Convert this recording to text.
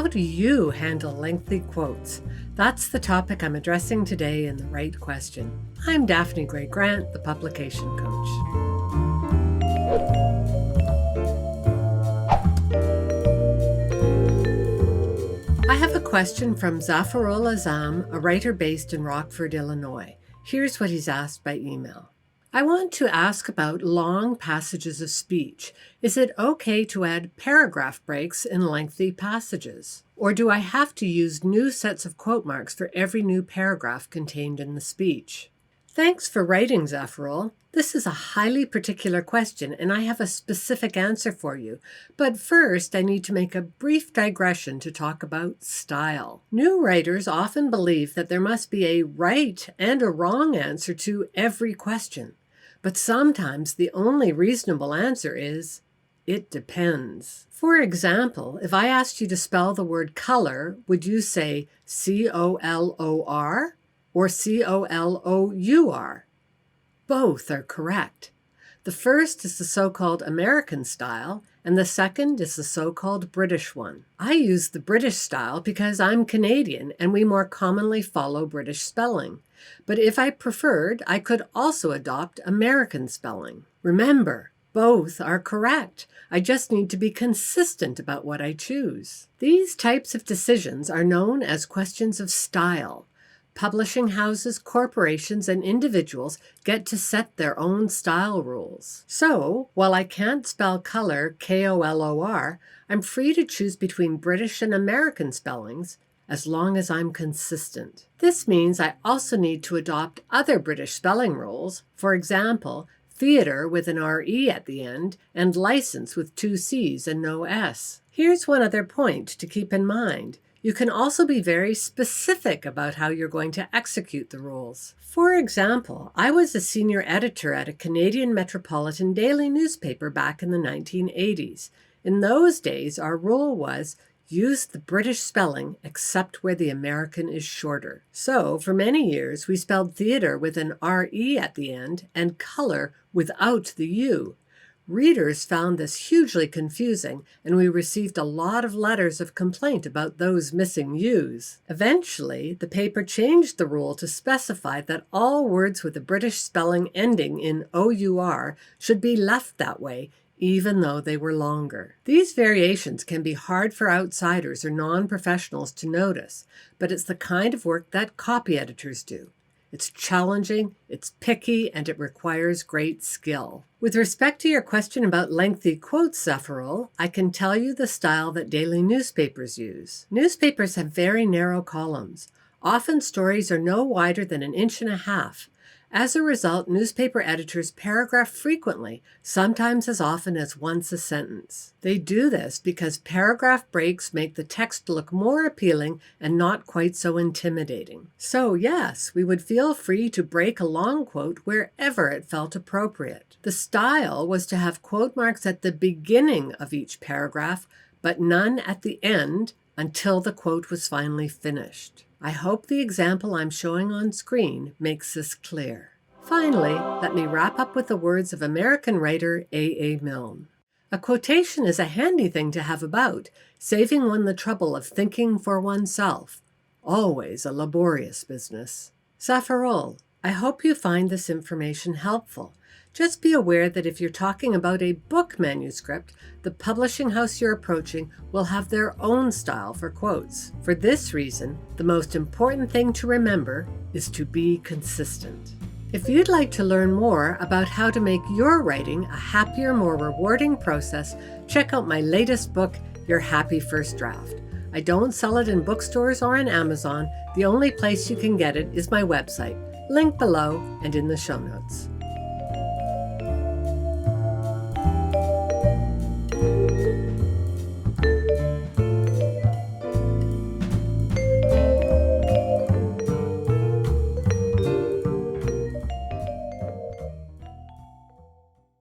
How do you handle lengthy quotes? That's the topic I'm addressing today in The Right Question. I'm Daphne Gray Grant, the publication coach. I have a question from Zafarul Azam, a writer based in Rockford, Illinois. Here's what he's asked by email. I want to ask about long passages of speech. Is it okay to add paragraph breaks in lengthy passages? Or do I have to use new sets of quote marks for every new paragraph contained in the speech? Thanks for writing, Zafarul. This is a highly particular question, and I have a specific answer for you. But first, I need to make a brief digression to talk about style. New writers often believe that there must be a right and a wrong answer to every question. But sometimes the only reasonable answer is, it depends. For example, if I asked you to spell the word color, would you say C-O-L-O-R or C-O-L-O-U-R? Both are correct. The first is the so-called American style, and the second is the so-called British one. I use the British style because I'm Canadian and we more commonly follow British spelling. But if I preferred, I could also adopt American spelling. Remember, both are correct. I just need to be consistent about what I choose. These types of decisions are known as questions of style. Publishing houses, corporations, and individuals get to set their own style rules. So, while I can't spell color K-O-L-O-R, I'm free to choose between British and American spellings as long as I'm consistent. This means I also need to adopt other British spelling rules, for example, theater with an R-E at the end and license with 2 C's and no S. Here's one other point to keep in mind. You can also be very specific about how you're going to execute the rules. For example, I was a senior editor at a Canadian metropolitan daily newspaper back in the 1980s. In those days, our rule was use the British spelling except where the American is shorter. So, for many years, we spelled theater with an R-E at the end and color without the U. Readers found this hugely confusing, and we received a lot of letters of complaint about those missing U's. Eventually, the paper changed the rule to specify that all words with a British spelling ending in O-U-R should be left that way, even though they were longer. These variations can be hard for outsiders or non-professionals to notice, but it's the kind of work that copy editors do. It's challenging, it's picky, and it requires great skill. With respect to your question about lengthy quotes, Zafarul, I can tell you the style that daily newspapers use. Newspapers have very narrow columns. Often stories are no wider than 1.5 inches. As a result, newspaper editors paragraph frequently, sometimes as often as once a sentence. They do this because paragraph breaks make the text look more appealing and not quite so intimidating. So yes, we would feel free to break a long quote wherever it felt appropriate. The style was to have quote marks at the beginning of each paragraph, but none at the end until the quote was finally finished. I hope the example I'm showing on screen makes this clear. Finally, let me wrap up with the words of American writer A.A. Milne. A quotation is a handy thing to have about, saving one the trouble of thinking for oneself. Always a laborious business. Zafarul, I hope you find this information helpful. Just be aware that if you're talking about a book manuscript, the publishing house you're approaching will have their own style for quotes. For this reason, the most important thing to remember is to be consistent. If you'd like to learn more about how to make your writing a happier, more rewarding process, check out my latest book, Your Happy First Draft. I don't sell it in bookstores or on Amazon. The only place you can get it is my website. Link below and in the show notes.